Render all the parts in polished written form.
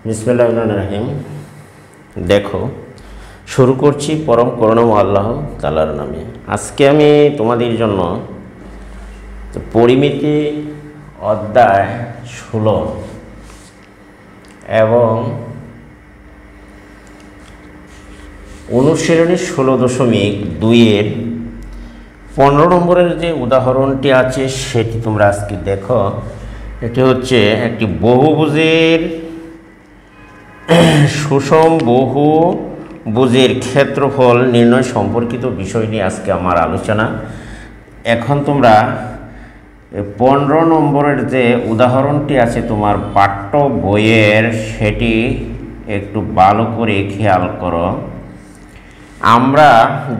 বিসমিল্লাহির রহমানির রহিম। দেখো, শুরু করছি পরম করুণাময় আল্লাহ তাআলার নামে। আজকে আমি তোমাদের জন্য পরিমিতি অধ্যায় 16 এবং অনুশীলনী 16.2-এর 15 নম্বরের যে উদাহরণটি আছে সেটি তোমরা আজকে দেখো। এটি হচ্ছে একটি বহুভুজের সুষম বহুভুজের ক্ষেত্রফল নির্ণয় সম্পর্কিত বিষয় নিয়ে আজকে আমার আলোচনা। এখন তোমরা 15 নম্বরের যে উদাহরণটি আছে তোমার পাঠ্য বইয়ের, সেটি একটু ভালো করে খেয়াল করো। আমরা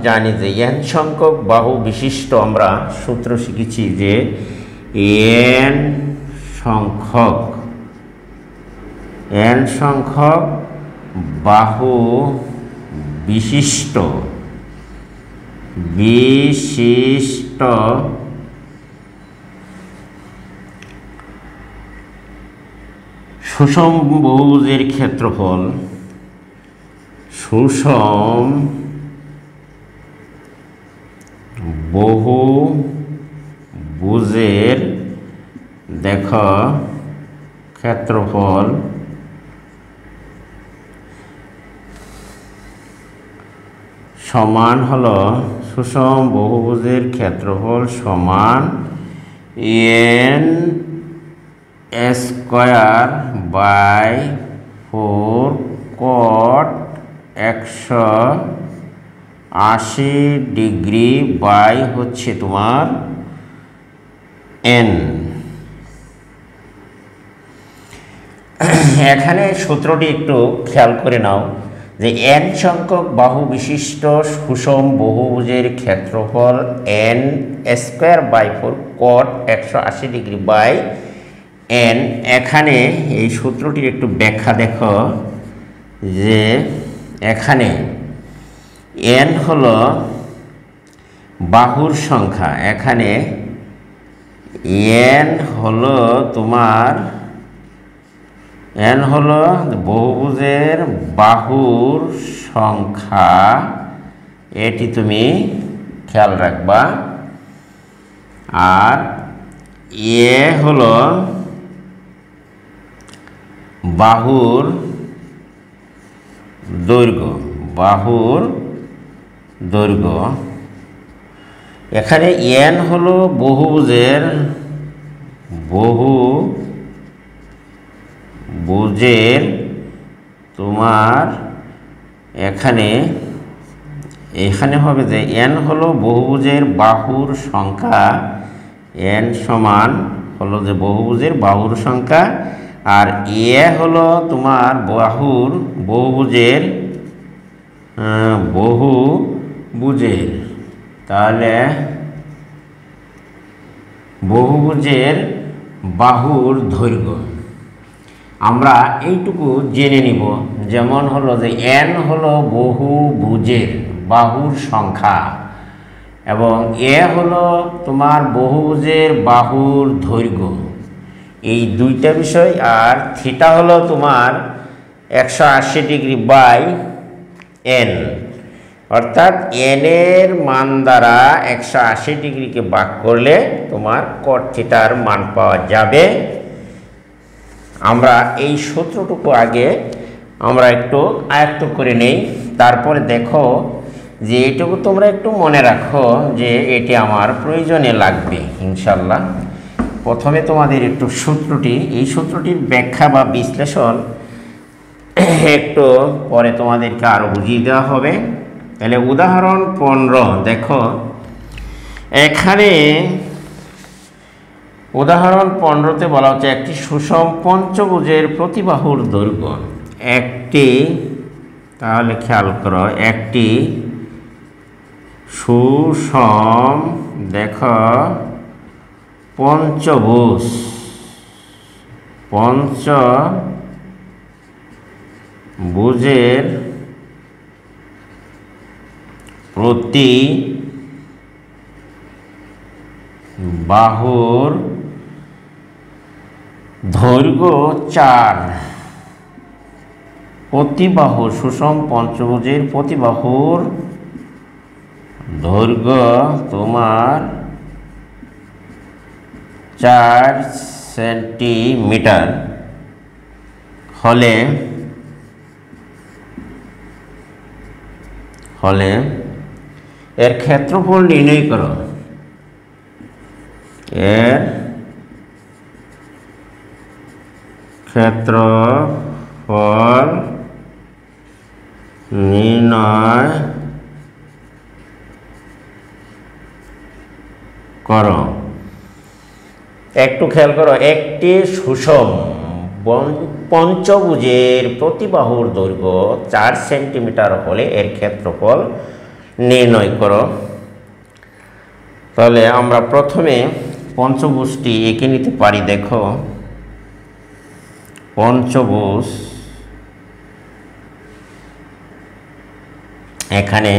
জানি যে n সংখ্যক বাহু বিশিষ্ট আমরা সূত্র শিখেছি যে n সংখ্যক বাহু বিশিষ্ট সুষম বহুভুজের ক্ষেত্রফল সুষম বহুভুজের দেখো ক্ষেত্রফল সমান হলো সুষম বহুভুজের ক্ষেত্রফল সমান n square by 4 cot 180 degree by হচ্ছে তোমার n। এখানে সূত্রটি একটু খেয়াল করে নাও যে n সংখ্যক বাহু বিশিষ্ট সুষম বহুভুজের ক্ষেত্রফল n square by 4 cot 180 degree by n। এখানে এই সূত্রটির একটু ব্যাখ্যা দেখো যে এখানে n হলো বাহুর সংখ্যা, এখানে n হলো তোমার n হলো বহুভুজের বাহুর সংখ্যা, এটি তুমি খেয়াল রাখবা। আর এ হলো বাহুর দৈর্ঘ্য, এখানে n হলো বহুভুজের তোমার এখানে হবে যে n হলো বহুভুজের বাহুর সংখ্যা, n সমান হলো যে বহুভুজের বাহুর সংখ্যা, আর এ হলো তোমার বহুভুজের তাহলে বহুভুজের বাহুর দৈর্ঘ্য আমরা এইটুকু জেনে নিব। যেমন হলো যে n হলো বহুভুজের বাহুর সংখ্যা এবং এ হলো তোমার বহুভুজের বাহুর দৈর্ঘ্য, এই দুইটা বিষয়। আর থিটা হলো তোমার 180 ডিগ্রি বাই n, অর্থাৎ n এর মান দ্বারা 180 ডিগ্রিকে ভাগ করলে তোমার cot থিটার মান পাওয়া যাবে। আমরা এই সূত্রটুকু আগে আমরা একটু আয়ত্ত করে নেই, তারপরে দেখো যে এটুকু তোমরা একটু মনে রাখো যে এটি আমার প্রয়োজনে লাগবে ইনশাল্লাহ। প্রথমে তোমাদের একটু এই সূত্রটির ব্যাখ্যা বা বিশ্লেষণ একটু পরে তোমাদেরকে আরো বুঝিয়ে দেওয়া হবে। তাহলে উদাহরণ 15 দেখো, এখানে উদাহরণ 15তে বলা হচ্ছে একটি সুষম পঞ্চভুজের প্রতিবাহুর দৈর্ঘ্য তাহলে খেয়াল করো, একটি সুষম দেখো পঞ্চভুজের প্রতি বাহুর দৈর্ঘ্য 4 প্রতিবাহুর সুষম পঞ্চভুজের প্রতিবাহুর দৈর্ঘ্য তোমার 4 সেন্টিমিটার হলে এর ক্ষেত্রফল নির্ণয় করো। এর ক্ষেত্রফল নির্ণয় করো। একটু খেয়াল করো, একটি সুষম পঞ্চভুজের প্রতিবাহুর দৈর্ঘ্য 4 সেন্টিমিটার হলে এর ক্ষেত্রফল নির্ণয় করো। তাহলে আমরা প্রথমে পঞ্চভুজটি এঁকে নিতে পারি। দেখো, পঞ্চভুজ এখানে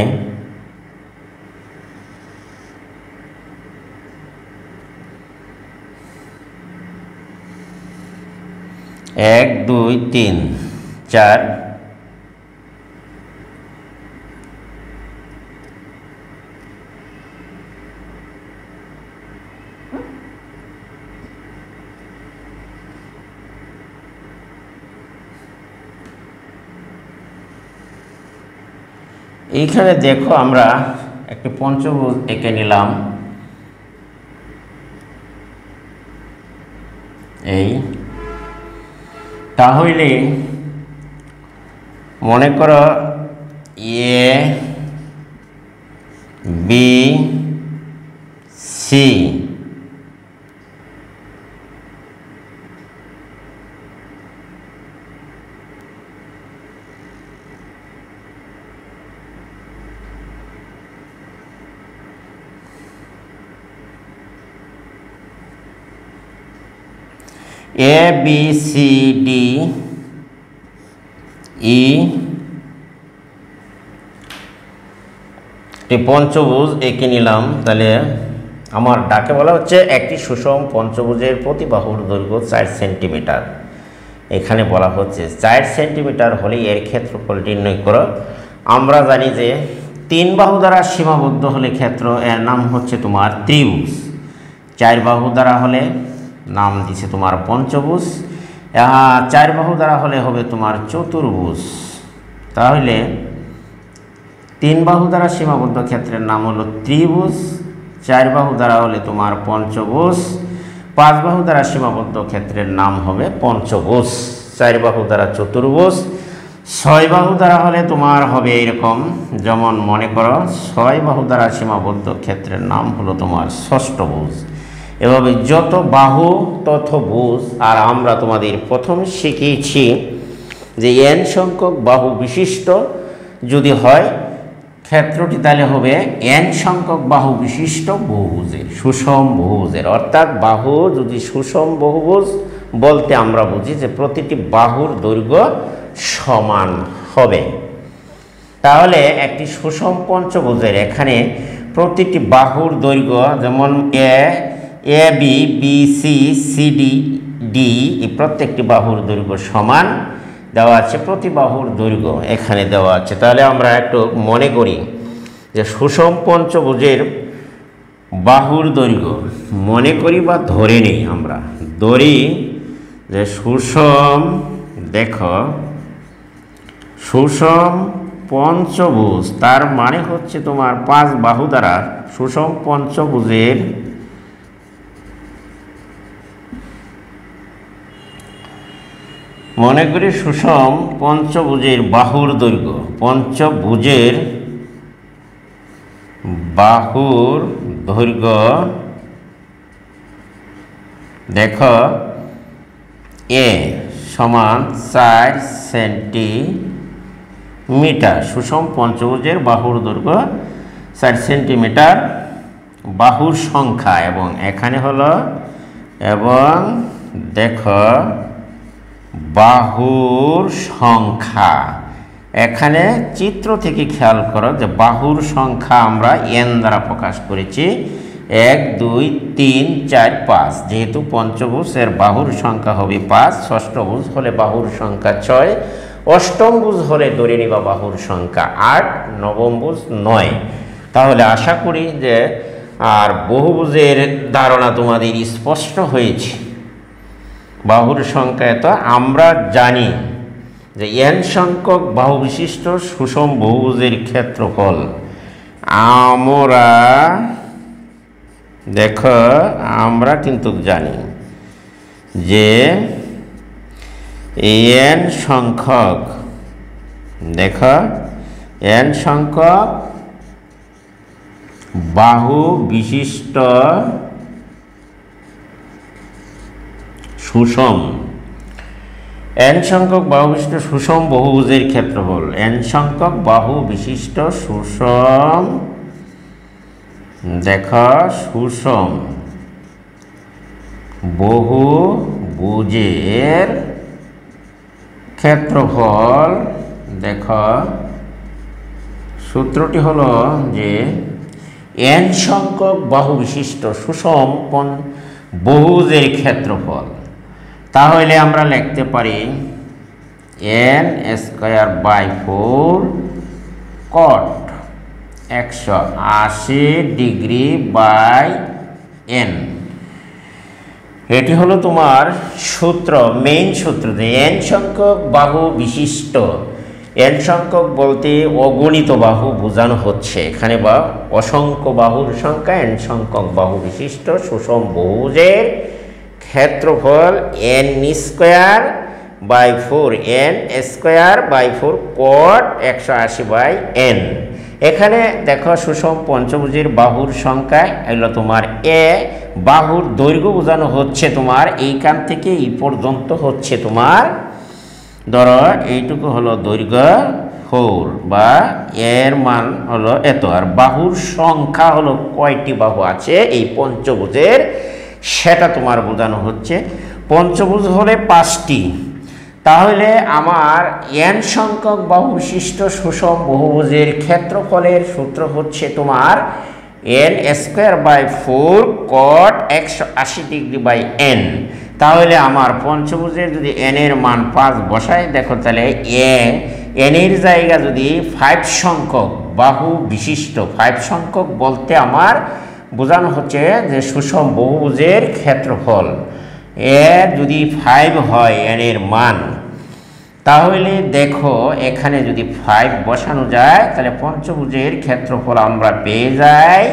1 2 3 4 এইখানে দেখো আমরা একটি পঞ্চভুজ এঁকে নিলাম। এই তাহলে মনে করো এ বি সি এ বি সি ডি ই পঞ্চভুজ এঁকে নিলাম। তাহলে আমার ডাকে বলা হচ্ছে একটি সুষম পঞ্চভুজের প্রতিবাহুর দৈর্ঘ্য 4 সেন্টিমিটার। এখানে বলা হচ্ছে 4 সেন্টিমিটার হলে এর ক্ষেত্রফল নির্ণয় করো। আমরা জানি যে 3 বাহু দ্বারা সীমাবদ্ধ হলে ক্ষেত্র, এর নাম হচ্ছে তোমার ত্রিভুজ। 4 বাহু দ্বারা হলে নাম দিছে তোমার পঞ্চভুজ, 4 বাহু দ্বারা হলে হবে তোমার চতুর্ভুজ। তাহলে 3 বাহু দ্বারা সীমাবদ্ধ ক্ষেত্রের নাম হলো ত্রিভুজ, 4 বাহু দ্বারা হলে তোমার পঞ্চভুজ, 5 বাহু দ্বারা সীমাবদ্ধ ক্ষেত্রের নাম হবে পঞ্চভুজ, 4 বাহু দ্বারা চতুর্ভুজ, 6 বাহু দ্বারা হলে তোমার হবে এরকম, যেমন মনে করো 6 বাহু দ্বারা সীমাবদ্ধ ক্ষেত্রের নাম হলো তোমার ষষ্ঠভুজ। এভাবে যত বাহু তত ভুজ। আর আমরা তোমাদের প্রথমে শিখিয়েছি যে n সংখ্যক বাহু বিশিষ্ট যদি হয় ক্ষেত্রটি, তাহলে হবে n সংখ্যক বাহু বিশিষ্ট বহুভুজের, সুষম বহুভুজের। অর্থাৎ বাহু যদি সুষম বহুভুজ বলতে আমরা বুঝি যে প্রতিটি বাহুর দৈর্ঘ্য সমান হবে। তাহলে একটি সুষম পঞ্চভুজের এখানে প্রতিটি বাহুর দৈর্ঘ্য, যেমন A B B C C D D, এই প্রত্যেকটি বাহুর দৈর্ঘ্য সমান দেওয়া আছে। প্রতি বাহুর দৈর্ঘ্য এখানে দেওয়া আছে। তাহলে আমরা একটু মনে করি যে সুষম পঞ্চভুজের বাহুর দৈর্ঘ্য মনে করি বা ধরে নেই। আমরা ধরি যে সুষম, দেখো সুষম পঞ্চভুজ তার মানে হচ্ছে তোমার 5 বাহু দ্বারা সুষম পঞ্চভুজের মনে করি সুষম পঞ্চভুজের বাহুর দৈর্ঘ্য, পঞ্চভুজের বাহুর দৈর্ঘ্য দেখো এ সমান 4 সেন্টিমিটার। সুষম পঞ্চভুজের বাহুর দৈর্ঘ্য 4 সেন্টিমিটার। বাহুর সংখ্যা এবং এখানে হলো, এবং দেখো বাহুর সংখ্যা এখানে চিত্র থেকে খেয়াল করো যে বাহুর সংখ্যা আমরা n দ্বারা প্রকাশ করেছি, 1 2 3 4 5। যেহেতু পঞ্চভুজ এর বাহুর সংখ্যা হবে 5, ষষ্ঠভুজ হলে বাহুর সংখ্যা 6, অষ্টমভুজ হলে ধরে নিবা বাহুর সংখ্যা 8, নবমভুজ 9। তাহলে আশা করি যে আর বহুভুজের ধারণা তোমাদের স্পষ্ট হয়েছে। বাহুর সংখ্যা এত আমরা জানি যে n সংখ্যক বাহু বিশিষ্ট সুষম বহুভুজের ক্ষেত্রফল আমরা দেখো আমরা কিন্তু জানি যে n সংখ্যক দেখো n সংখ্যক বাহু বিশিষ্ট সুষম n সংখ্যক বাহু বিশিষ্ট সুষম বহুভুজের ক্ষেত্রফল n সংখ্যক বাহু বিশিষ্ট সুষম দেখো সুষম বহুভুজের ক্ষেত্রফল দেখো সূত্রটি হলো যে n সংখ্যক বাহু বিশিষ্ট সুষম বহুভুজের ক্ষেত্রফল। তাহলে আমরা লিখতে পারি n²/4 cot 180 degree by n। এটি হলো তোমার সূত্র, মেইন সূত্র যে n সংখ্যক বাহু বিশিষ্ট, n সংখ্যক বলতে অগণিত বাহু বোঝানো হচ্ছে এখানে, বা অসংখ্য বাহুর সংখ্যা n সংখ্যক বাহু বিশিষ্ট সুষম বহুভুজের ক্ষেত্রফল n²/4 n²/4 cot 180/n। এখানে দেখো সুষম পঞ্চভুজের বাহুর সংখ্যা এগুলো তোমার এ, বাহুর দৈর্ঘ্য বোঝানো হচ্ছে তোমার এইখান থেকে এই পর্যন্ত হচ্ছে তোমার, ধরো এইটুকু হলো দৈর্ঘ্য 4 বা এর মান হলো এত, আর বাহুর সংখ্যা হলো কয়টি বাহু আছে এই পঞ্চভুজের সেটা তোমার বোঝানো হচ্ছে। পঞ্চভুজ হলে 5টি, তাহলে আমার n সংখ্যক বাহু বিশিষ্ট সুষম বহুভুজের ক্ষেত্রফলের সূত্র হচ্ছে তোমার n²/4 cot 180 degree by n। তাহলে আমার পঞ্চভুজের যদি n এর মান 5 বসাই, দেখো তাহলে n এর জায়গা যদি 5 সংখ্যক বাহু বিশিষ্ট, 5 সংখ্যক বলতে আমার বোঝানো হচ্ছে যে সুষম বহুভুজের ক্ষেত্রফল এর যদি 5 হয় n এর মান, তাহলে দেখো এখানে যদি 5 বসানো যায় তাহলে পঞ্চভুজের ক্ষেত্রফল আমরা পেয়ে যাই।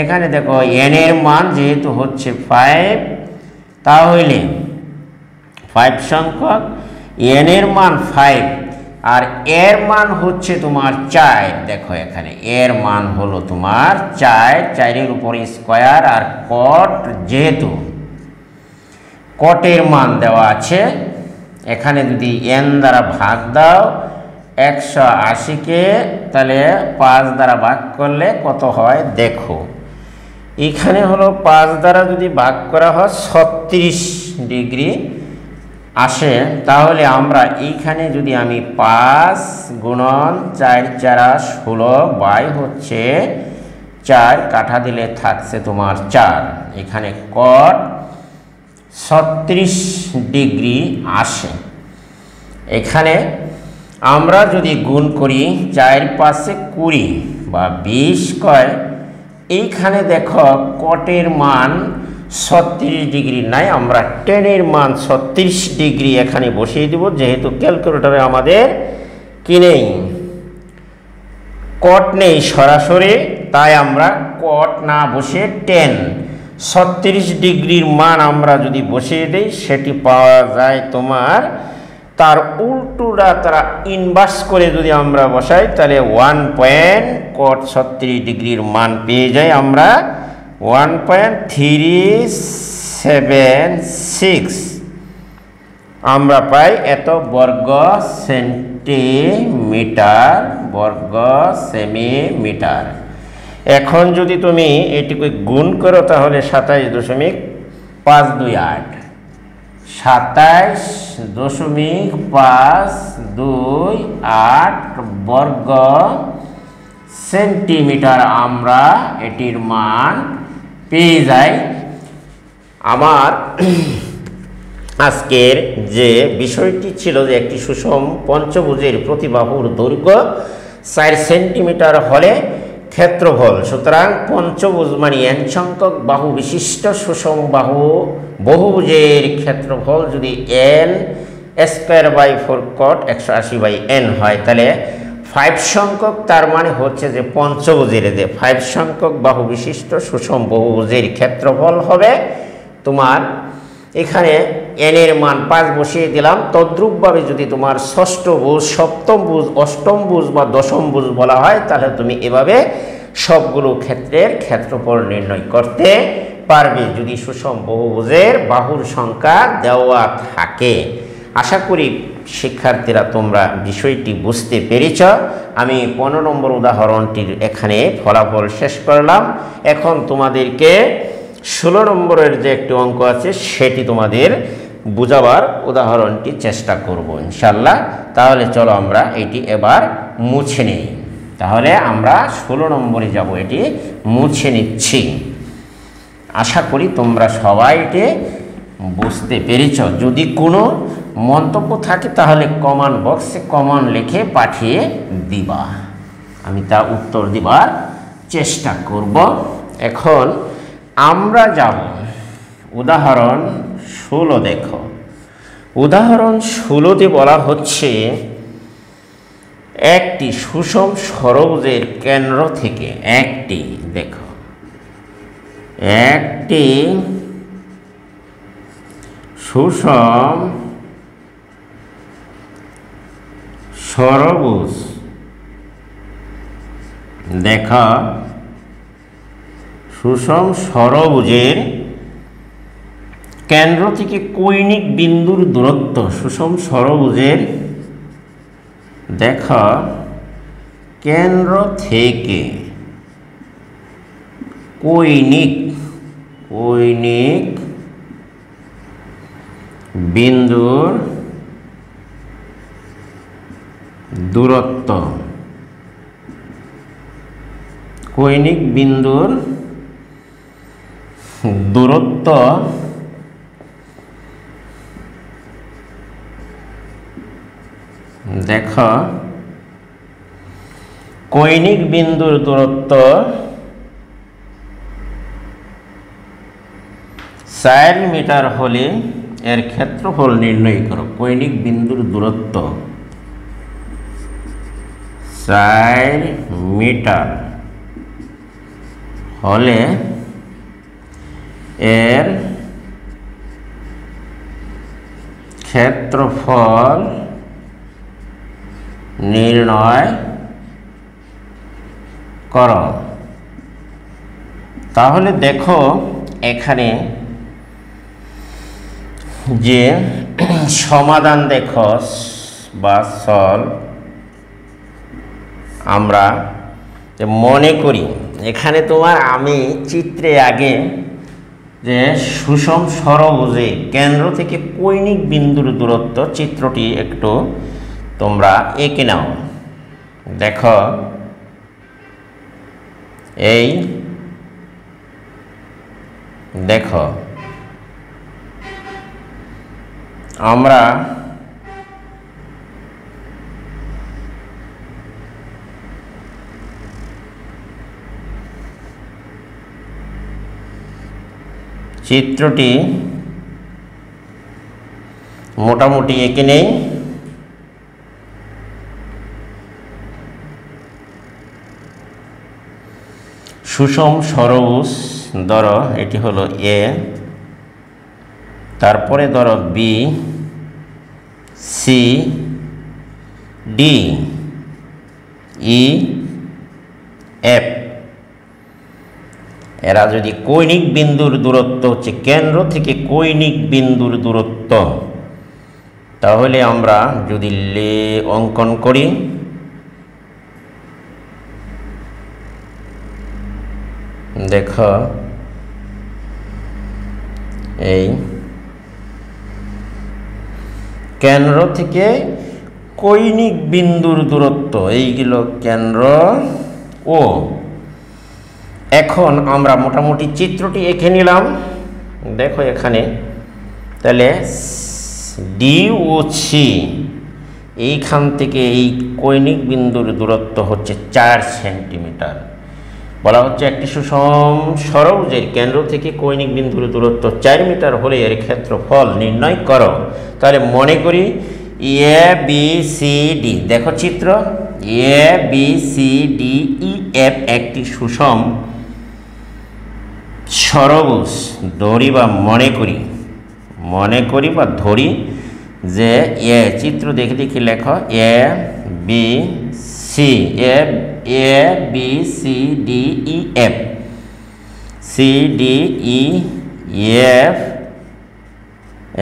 এখানে দেখো n এর মান যেহেতু হচ্ছে 5, তাহলে 5 সংখ্যক n এর মান 5 আর এর মান হচ্ছে তোমার 4। দেখো এখানে এর মান হলো তোমার 4, 4 এর উপরে স্কয়ার আর কট, যেহেতু কটের মান দেওয়া আছে এখানে যদি n দ্বারা ভাগ দাও 180কে, তাহলে 5 দ্বারা ভাগ করলে কত হয় দেখো, এখানে হলো 5 দ্বারা যদি ভাগ করা হয় 36 ডিগ্রি আসে। তাহলে আমরা এইখানে যদি আমি 5 গুণন 4 × 16 বাই হচ্ছে 4 কাটা দিলে থাকছে তোমার 4, এখানে কট 36 ডিগ্রি আসে। এখানে আমরা যদি গুণ করি 4 × 5 = 20 বা 20 কয়, এইখানে দেখো কটের মান 36 ডিগ্রি নাই, আমরা টেনের মান 36 ডিগ্রি এখানে বসিয়ে দিব, যেহেতু ক্যালকুলেটরে আমাদের কি নেই, কট নেই সরাসরি, তাই আমরা কট না বসে টেন 36 ডিগ্রির মান আমরা যদি বসিয়ে দিই সেটি পাওয়া যায় তোমার, তার উল্টোটা তারা ইনভার্স করে যদি আমরা বসাই তাহলে 1 cot 36 ডিগ্রির মান পেয়ে যাই আমরা 1.376 আমরা পাই এত বর্গ সেমিমিটার। এখন যদি তুমি এটিকে গুণ করো তাহলে 27.528 27.528 বর্গ সেন্টিমিটার আমরা এটির মান পেয়ে যাই। আমার আজকের যে বিষয়টি ছিল যে একটি সুষম পঞ্চভুজের প্রতি বাহুর দৈর্ঘ্য 4 সেন্টিমিটার হলে ক্ষেত্রফল। সুতরাং পঞ্চভুজ মানে n সংখ্যক বাহু বিশিষ্ট সুষম বাহু বহুভুজের ক্ষেত্রফল যদি n square by 4 cot 180 by n হয়, তাহলে 5 সংখ্যক, তার মানে হচ্ছে যে পঞ্চভুজের যে 5 সংখ্যক বাহু বিশিষ্ট সুষম বহুভুজের ক্ষেত্রফল হবে তোমার এখানে n এর মান 5 বসিয়ে দিলাম। তদ্রূপভাবে যদি তোমার ষষ্ঠ ভুজ, সপ্তম ভুজ, অষ্টম ভুজ বা দশম ভুজ বলা হয়, তাহলে তুমি এভাবে সবগুলো ক্ষেত্রের ক্ষেত্রফল নির্ণয় করতে পারবে যদি সুষম বহুভুজের বাহুর সংখ্যা দেওয়া থাকে। আশা করি শিক্ষার্থীরা তোমরা বিষয়টি বুঝতে পেরেছ। আমি 15 নম্বর উদাহরণটির এখানে ফলাফল শেষ করলাম। এখন তোমাদেরকে 16 নম্বরের যে একটি অঙ্ক আছে সেটি তোমাদের বুঝাবার উদাহরণটি চেষ্টা করব ইনশাল্লাহ। তাহলে চলো আমরা এটি এবার মুছে নেই। তাহলে আমরা 16 নম্বরে যাব, এটি মুছে নিচ্ছি। আশা করি তোমরা সবাই এটি বুঝতে পেরেছ। যদি কোনো মন্তব্য থাকে তাহলে কমেন্ট বক্সে কমেন্ট লিখে পাঠিয়ে দিবা, আমি তা উত্তর দিবার চেষ্টা করব। এখন আমরা যাব উদাহরণ 16। দেখো উদাহরণ 16তে বলা হচ্ছে একটি সুষম ষড়ভুজের কেন্দ্র থেকে একটি সুষম ষড়ভুজ সুষম ষড়ভুজের কেন্দ্র থেকে কৈনিক বিন্দুর দূরত্ব, সুষম ষড়ভুজের কেন্দ্র থেকে কৈনিক বিন্দুর দূরত্ব, কৈনিক বিন্দুর দূরত্ব কৈনিক বিন্দুর দূরত্ব 4 মিটার হলে এর ক্ষেত্রফল নির্ণয় করো। কৈনিক বিন্দুর দূরত্ব 4 মিটার হলে এর ক্ষেত্রফল নির্ণয় করো। তাহলে দেখো এখানে যে সমাধান দেখো বা সলভ আমরা মনে করি এখানে তোমার আমি চিত্রে আগে যে সুষম ষড়ভুজে কেন্দ্র থেকে কৈনিক বিন্দুর দূরত্ব চিত্রটি একটু তোমরা এঁকে নাও। দেখো এই আমরা চিত্রটি মোটামুটি এঁকে নেই। সুষম ষড়ভুজ ধরো এটি হলো এ, তারপরে ধরো B, C, D, E, F. এরা যদি কৈনিক বিন্দুর দূরত্ব হচ্ছে কেন্দ্র থেকে কৈনিক বিন্দুর দূরত্ব, তাহলে আমরা যদি অঙ্কন করি দেখো এই কেন্দ্র থেকে কৈনিক বিন্দুর দূরত্ব এইগুলো কেন্দ্র ও। এখন আমরা মোটামুটি চিত্রটি এঁকে নিলাম। দেখো এখানে তাহলে ডি ও সি এইখান থেকে এই কৌণিক বিন্দুর দূরত্ব হচ্ছে 4 সেন্টিমিটার। বলা হচ্ছে একটি সুষম ষড়ভুজের কেন্দ্র থেকে কৌণিক বিন্দুর দূরত্ব 4 মিটার হলে এর ক্ষেত্রফল নির্ণয় করো। তাহলে মনে করি এ বি সি ডি, দেখো চিত্র, A B C D E F একটি সুষম ষড়ভুজ ধরি বা মনে করি বা ধরি যে এ চিত্র দেখে দেখে লেখো A B C D E F, C D E F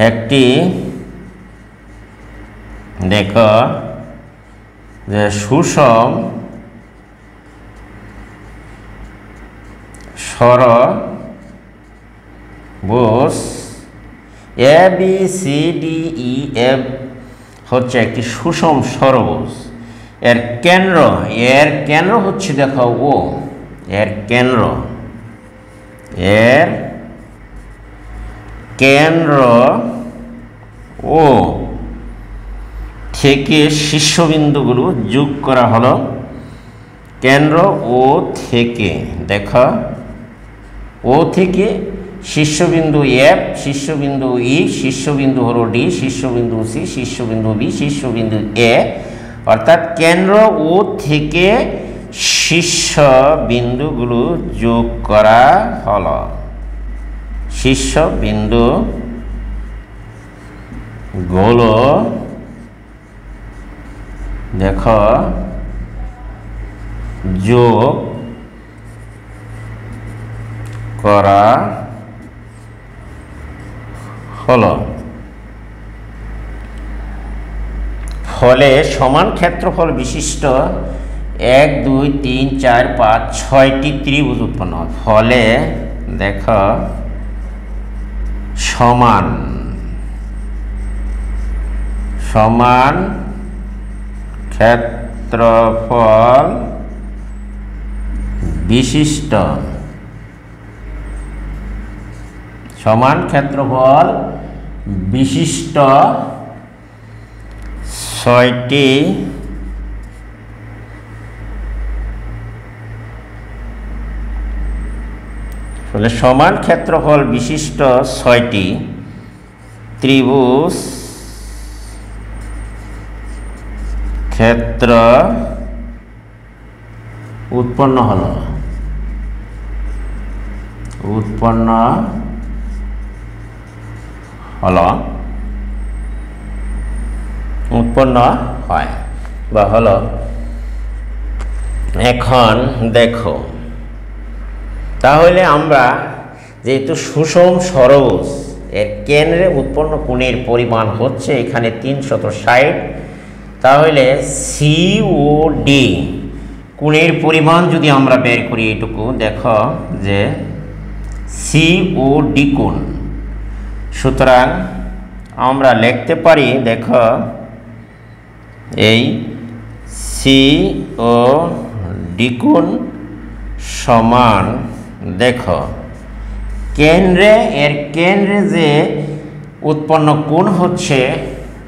একটি দেখো যে সুষম ষড়ভুজ। A B C D E F হচ্ছে একটি সুষম ষড়ভুজ। এর কেন্দ্র হচ্ছে দেখো ও, এর কেন্দ্র ও থেকে শীর্ষবিন্দুগুলো যোগ করা হলো। কেন্দ্র ও থেকে দেখো, ও থেকে শীর্ষবিন্দু এফ, শীর্ষবিন্দু ই, শীর্ষবিন্দু হলো ডি, শীর্ষবিন্দু সি, শীর্ষবিন্দু বি, শীর্ষবিন্দু এ, অর্থাৎ কেন্দ্র ও থেকে শীর্ষ বিন্দুগুলো যোগ করা হলো। শীর্ষ বিন্দুগুলো দেখো যোগ করা হলো। ফলে সমান ক্ষেত্রফল বিশিষ্ট 1 2 3 4 5 6টি ত্রিভুজ উৎপন্ন হয়। ফলে দেখো সমান ক্ষেত্রফল বিশিষ্ট 6টি সমান ক্ষেত্রফল বিশিষ্ট 6টি ত্রিভুজ ক্ষেত্র উৎপন্ন হলো। উৎপন্ন হয় বা হলো। এখন দেখো, তাহলে আমরা যেহেতু সুষম ষড়ভুজ এর কেন্দ্রে উৎপন্ন কোণের পরিমাণ হচ্ছে এখানে 360, তাহলে সি ও ডি কোণের পরিমাণ যদি আমরা বের করি, এইটুকু দেখো যে সি ও ডি কোণ, সুতরাং আমরা লিখতে পারি দেখো এই সি ও ডি কোণ সমান দেখো কেন্দ্রে যে উৎপন্ন কোণ হচ্ছে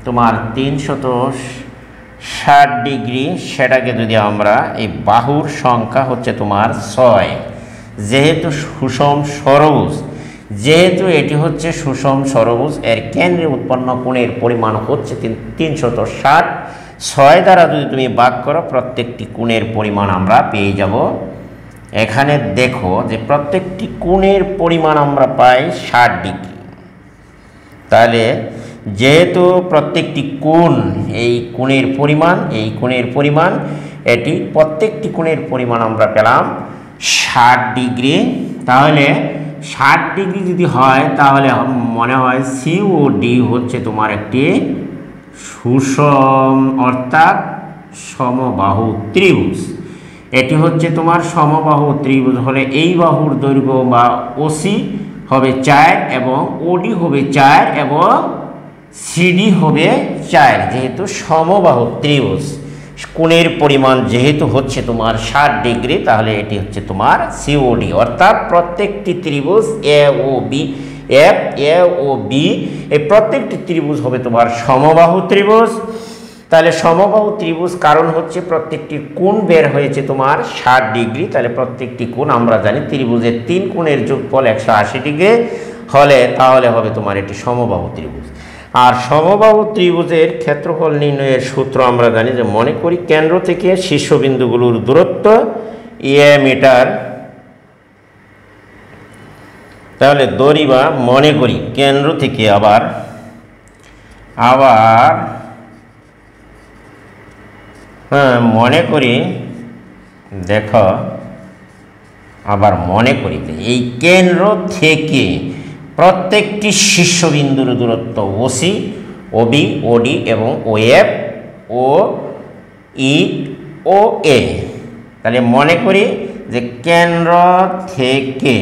তোমার 360 ডিগ্রি, সেটাকে যদি আমরা এই বাহুর সংখ্যা হচ্ছে তোমার 6, যেহেতু সুষম ষড়ভুজ, যেহেতু এটি হচ্ছে সুষম ষড়ভুজ এর কেন্দ্রে উৎপন্ন কোণের পরিমাণ হচ্ছে 360, 6 দ্বারা যদি তুমি ভাগ করো প্রত্যেকটি কোণের পরিমাণ আমরা পেয়ে যাব। এখানে দেখো যে প্রত্যেকটি কোণের পরিমাণ আমরা পাই 60 ডিগ্রি। তাহলে যেহেতু প্রত্যেকটি কোণ এই কোণের পরিমাণ এটি প্রত্যেকটি কোণের পরিমাণ আমরা পেলাম 60 ডিগ্রি। তাহলে 60 ডিগ্রি যদি হয় তাহলে মনে হয় সি ও ডি হচ্ছে তোমার একটি সুষম অর্থাৎ সমবাহু ত্রিভুজ। এটি হচ্ছে তোমার সমবাহু ত্রিভুজ হলে এই বাহুর দৈর্ঘ্য বা ওসি হবে 4 এবং ওডি হবে 4 এবং সিডি হবে 4। যেহেতু সমবাহু ত্রিভুজ কোণের পরিমাণ যেহেতু হচ্ছে তোমার 60 ডিগ্রি, তাহলে এটি হচ্ছে তোমার সিওডি, অর্থাৎ প্রত্যেকটি ত্রিভুজ এ ও বি এফ, এ ও বি এই প্রত্যেকটি ত্রিভুজ হবে তোমার সমবাহু ত্রিভুজ। তাহলে সমবাহু ত্রিভুজ কারণ হচ্ছে প্রত্যেকটি কোণ বের হয়েছে তোমার 60 ডিগ্রি। তাহলে প্রত্যেকটি কোণ আমরা জানি ত্রিভুজের 3 কোণের যোগফল 180 ডিগ্রি হলে তাহলে হবে তোমার এটি সমবাহু ত্রিভুজ। আর সমবাহু ত্রিভুজের ক্ষেত্রফল নির্ণয়ের সূত্র আমরা জানি যে মনে করি কেন্দ্র থেকে শীর্ষবিন্দুগুলোর দূরত্ব এ মিটার। তাহলে ধরি বা মনে করি কেন্দ্র থেকে আবার মনে করি, দেখো আবার মনে করি এই কেন্দ্র থেকে প্রত্যেকটি শীর্ষবিন্দুর দূরত্ব ওসি, ওবি, ওডি এবং ওএফ, ও ই, ও এ। তাহলে মনে করি যে কেন্দ্র থেকে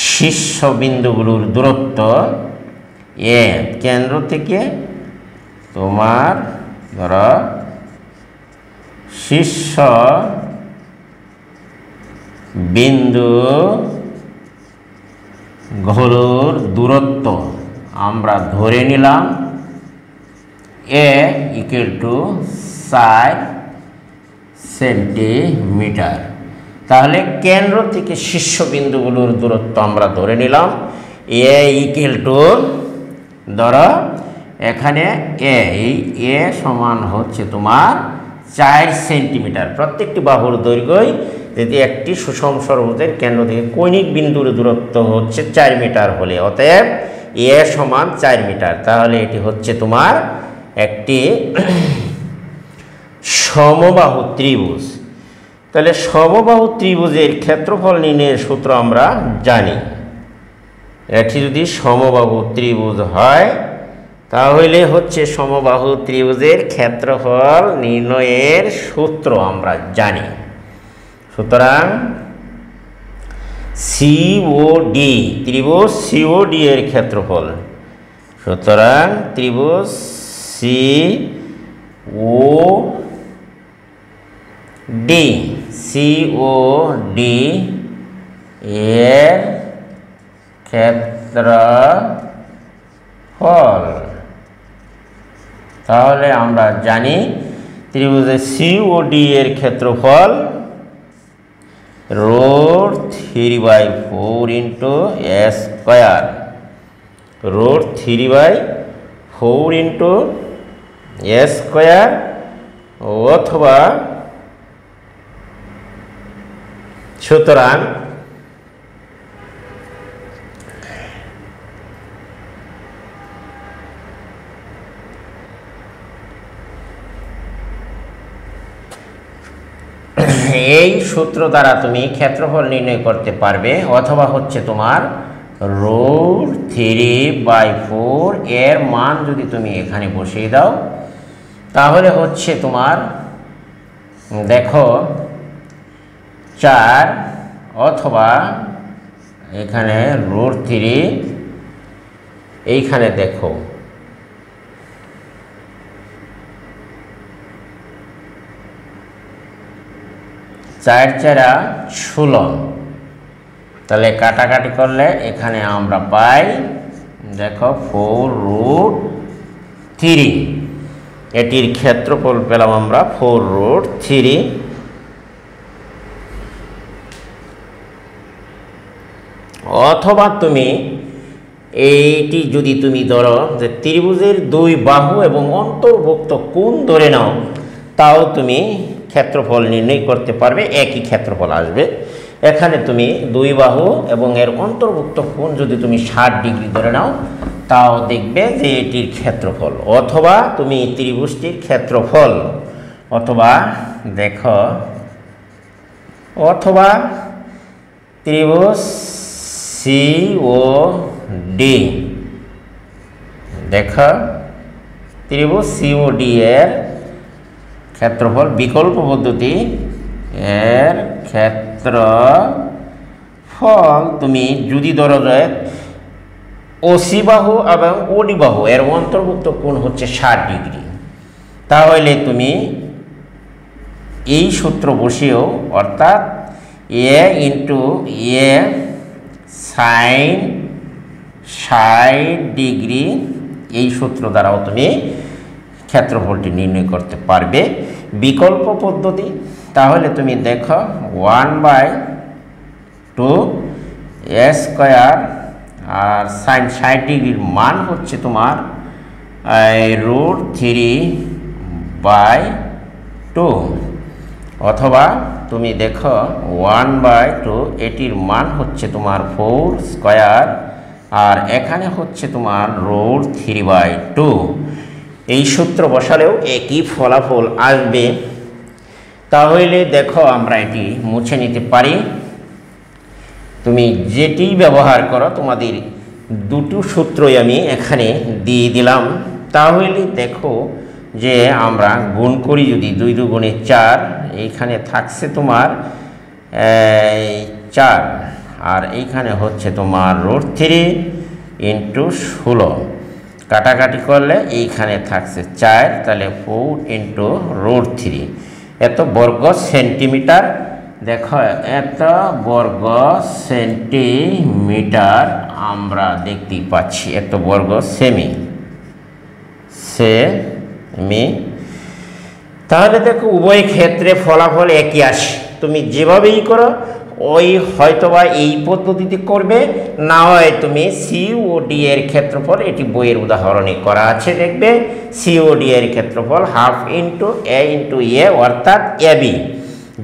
শীর্ষবিন্দুগুলোর দূরত্ব এ, কেন্দ্র থেকে তোমার ধরো শীর্ষ বিন্দুগুলোর দূরত্ব আমরা ধরে নিলাম এ ইকুয়াল টু 4 সেন্টিমিটার। তাহলে কেন্দ্র থেকে শীর্ষবিন্দুগুলোর দূরত্ব আমরা ধরে নিলাম এ ইকুয়াল টু, ধরো এখানে এই এ সমান হচ্ছে তোমার 4 সেন্টিমিটার। প্রত্যেকটি বাহুর দৈর্ঘ্যই যদি একটি সুষম ষড়ভুজের কেন্দ্র থেকে কৌণিক বিন্দুর দূরত্ব হচ্ছে 4 মিটার হলে অতএব এ সমান 4 মিটার। তাহলে এটি হচ্ছে তোমার একটি সমবাহু ত্রিভুজ। তাহলে সমবাহু ত্রিভুজের ক্ষেত্রফল নির্ণয়ের সূত্র আমরা জানি। এটি যদি সমবাহু ত্রিভুজ হয় তাহলে হচ্ছে সমবাহু ত্রিভুজের ক্ষেত্রফল নির্ণয়ের সূত্র আমরা জানি। সুতরাং সিওডি, ত্রিভুজ সিওডি এর ক্ষেত্রফল, সুতরাং ত্রিভুজ সিওডি এর ক্ষেত্রফল, তাহলে আমরা জানি ত্রিভুজের সিওডি এর ক্ষেত্রফল √3/4 ইন্টু এ স্কয়ার, √3/4 ইন্টু এ স্কয়ার, অথবা সুতরাং এই সূত্র দ্বারা তুমি ক্ষেত্রফল নির্ণয় করতে পারবে, অথবা হচ্ছে তোমার √3/4 এর মান যদি তুমি এখানে বসিয়ে দাও তাহলে হচ্ছে তোমার দেখো 4, অথবা এখানে √3, এইখানে দেখো 4 4 16, তাহলে কাটাকাটি করলে এখানে আমরা পাই দেখো 4√3, এটির ক্ষেত্রফল পেলাম আমরা 4√3। অথবা তুমি এইটি যদি তুমি ধরো যে ত্রিভুজের 2 বাহু এবং অন্তর্ভুক্ত কোণ ধরে নাও তাও তুমি ক্ষেত্রফল নির্ণয় করতে পারবে, একই ক্ষেত্রফল আসবে। এখানে তুমি 2 বাহু এবং এর অন্তর্ভুক্ত কোণ যদি তুমি 60 ডিগ্রি ধরে নাও তাও দেখবে যে এটির ক্ষেত্রফল। অথবা তুমি ত্রিভুজটির ক্ষেত্রফল, অথবা দেখো, অথবা ত্রিভুজ সিওডি, দেখো ত্রিভুজ সিওডি এর ক্ষেত্রফল বিকল্প পদ্ধতি এর ক্ষেত্রফল তুমি যদি ধরো যায় ওসি বাহু এবং ওডি বাহু এর অন্তর্ভুক্ত কোণ হচ্ছে 60 ডিগ্রি, তাহলে তুমি এই সূত্র বসিয়েও, অর্থাৎ এ ইন্টু এ সাইন 60° এই সূত্র দ্বারাও তুমি ক্ষেত্রফলটি নির্ণয় করতে পারবে। বিকল্প পদ্ধতি, তাহলে তুমি দেখো 1/2 এ স্কয়ার আর সাইন 60°-র মান হচ্ছে তোমার √3/2, অথবা তুমি দেখো 1/2 এটির মান হচ্ছে তোমার 4 স্কয়ার আর এখানে হচ্ছে তোমার √3/2। এই সূত্র বসালেও একই ফলাফল আসবে। তাহলে দেখো আমরা এটি মুছে নিতে পারি। তুমি যেটি ব্যবহার করো, তোমাদের দুটো সূত্রই আমি এখানে দিয়ে দিলাম। তাহলে দেখো যে আমরা গুণ করি, যদি 2 × 2 = 4, এইখানে থাকছে তোমার 4 আর এইখানে হচ্ছে তোমার √3 × 16, কাটাকাটি করলে এইখানে থাকছে 4, তাহলে 4 × √3, এত বর্গ সেন্টিমিটার। দেখো এত বর্গ সেন্টিমিটার আমরা দেখতে পাচ্ছি, এত বর্গ সেমি। তাহলে দেখো উভয় ক্ষেত্রে ফলাফল একই আসে। তুমি যেভাবেই করো, ওই হয়তোবা এই পদ্ধতিতে করবে, না হয় তুমি সিওডি এর ক্ষেত্রফল, এটি বইয়ের উদাহরণে করা আছে, দেখবে সিওডি এর ক্ষেত্রফল ½ × a × a অর্থাৎ এবি।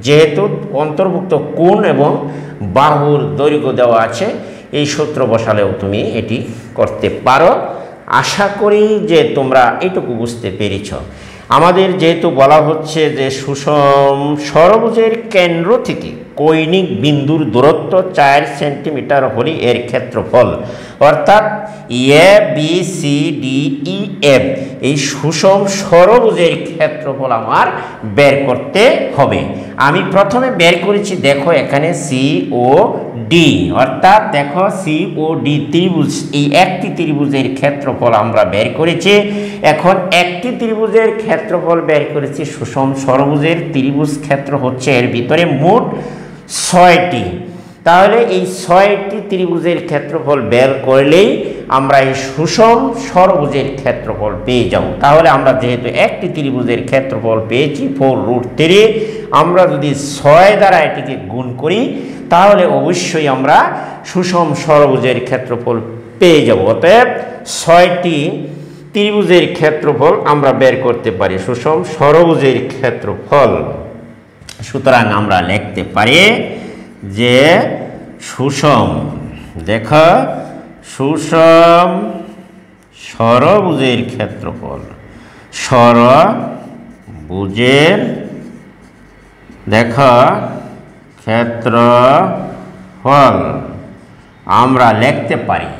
যেহেতু অন্তর্ভুক্ত কোণ এবং বাহুর দৈর্ঘ্য দেওয়া আছে, এই সূত্র বসালেও তুমি এটি করতে পারো। আশা করি যে তোমরা এইটুকু বুঝতে পেরেছ। আমাদের যেহেতু বলা হচ্ছে যে সুষম ষড়ভুজের কেন্দ্র থেকে কৈনিক বিন্দুর দূরত্ব 4 সেন্টিমিটার হলে এর ক্ষেত্রফল, অর্থাৎ A B C D E F, এই সুষম ষড়ভুজের ক্ষেত্রফল আমার বের করতে হবে। আমি প্রথমে বের করেছি, দেখো এখানে সি ও ডি, অর্থাৎ দেখো সি ও ডি ত্রিভুজ, এই একটি ত্রিভুজের ক্ষেত্রফল আমরা বের করেছি। এখন একটি ত্রিভুজের ক্ষেত্রফল বের করেছি, সুষম ষড়ভুজের ত্রিভুজ ক্ষেত্র হচ্ছে এর ভিতরে মোট 6টি। তাহলে এই 6টি ত্রিভুজের ক্ষেত্রফল বের করলেই আমরা এই সুষম ষড়ভুজের ক্ষেত্রফল পেয়ে যাব। তাহলে আমরা যেহেতু একটি ত্রিভুজের ক্ষেত্রফল পেয়েছি 4√3, আমরা যদি 6 দ্বারা এটিকে গুণ করি তাহলে অবশ্যই আমরা সুষম ষড়ভুজের ক্ষেত্রফল পেয়ে যাব। অতএব 6টি ত্রিভুজের ক্ষেত্রফল আমরা বের করতে পারি, সুষম ষড়ভুজের ক্ষেত্রফল। সুতরাং আমরা লিখতে পারি যে সুষম, দেখো সুষম ষড়ভুজের ক্ষেত্রফল, ষড়ভুজের দেখো ক্ষেত্রফল আমরা লিখতে পারি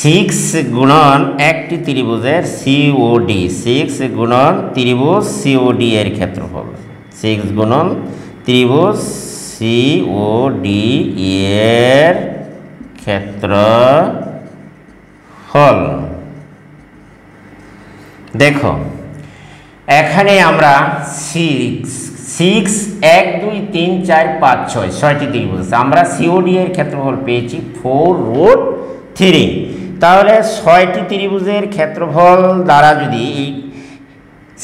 6 গুণন একটি ত্রিভুজের সিওডি, 6 গুণন ত্রিভুজ সিওডি এর ক্ষেত্রফল, 6 গুণন ত্রিভুজ সিওডি এর ক্ষেত্রফল। দেখো এখানে আমরা 6 1 2 3 4 5 6 6টি ত্রিভুজ, আমরা সিওডি এর ক্ষেত্রফল পেয়েছি 4√3। তাহলে 6টি ত্রিভুজের ক্ষেত্রফল দ্বারা যদি এই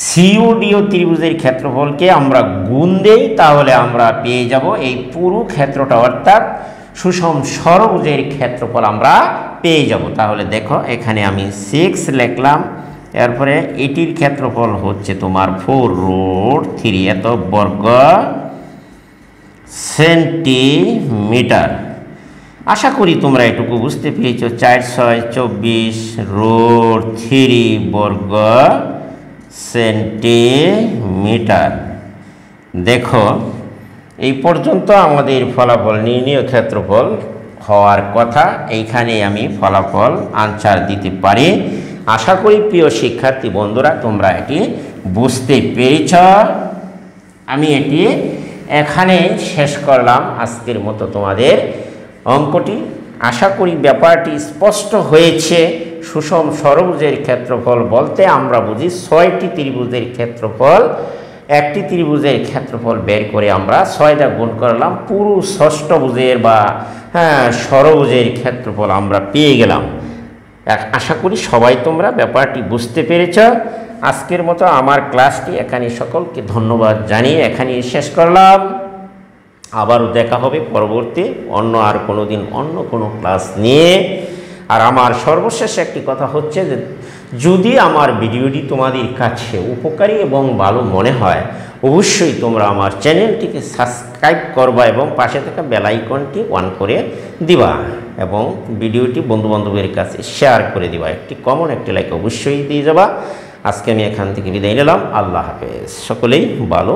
সিওডি ও ত্রিভুজের ক্ষেত্রফলকে আমরা গুণ দেই তাহলে আমরা পেয়ে যাব এই পুরো ক্ষেত্রটা, অর্থাৎ সুষম ষড়ভুজের ক্ষেত্রফল আমরা পেয়ে যাব। তাহলে দেখো এখানে আমি 6 লিখলাম, এরপরে এটির ক্ষেত্রফল হচ্ছে তোমার 4√3, এত বর্গ সেন্টিমিটার। আশা করি তোমরা এটুকু বুঝতে পেরেছ। 4 6 24 √3 বর্গ সেন্টিমিটার। দেখো এই পর্যন্ত আমাদের ফলাফল নির্ণয় ক্ষেত্রফল হওয়ার কথা। এইখানে আমি ফলাফল আনসার দিতে পারি। আশা করি প্রিয় শিক্ষার্থী বন্ধুরা তোমরা এটি বুঝতে পেরেছ। আমি এটি এখানে শেষ করলাম আজকের মতো তোমাদের অঙ্কটি। আশা করি ব্যাপারটি স্পষ্ট হয়েছে। সুষম ষড়ভুজের ক্ষেত্রফল বলতে আমরা বুঝি 6টি ত্রিভুজের ক্ষেত্রফল একটি ত্রিভুজের ক্ষেত্রফল বের করে আমরা 6 গুণ করলাম, পুরো ষষ্ঠভুজের বা ষড়ভুজের ক্ষেত্রফল আমরা পেয়ে গেলাম। আশা করি সবাই তোমরা ব্যাপারটি বুঝতে পেরেছ। আজকের মতো আমার ক্লাসটি এখানে সকলকে ধন্যবাদ জানিয়ে এখানে শেষ করলাম। আবারও দেখা হবে পরবর্তী অন্য আর কোনো দিন অন্য কোনো ক্লাস নিয়ে। আর আমার সর্বশেষ একটি কথা হচ্ছে যে যদি আমার ভিডিওটি তোমাদের কাছে উপকারী এবং ভালো মনে হয় অবশ্যই তোমরা আমার চ্যানেলটিকে সাবস্ক্রাইব করবা এবং পাশে থাকা বেল আইকনটি অন করে দিবা এবং ভিডিওটি বন্ধুবান্ধবের কাছে শেয়ার করে দিবা। একটি কমন একটি লাইক অবশ্যই দিয়ে যাবা। আজকে আমি এখান থেকে বিদায় নিলাম। আল্লাহ হাফেজ। সকলেই ভালো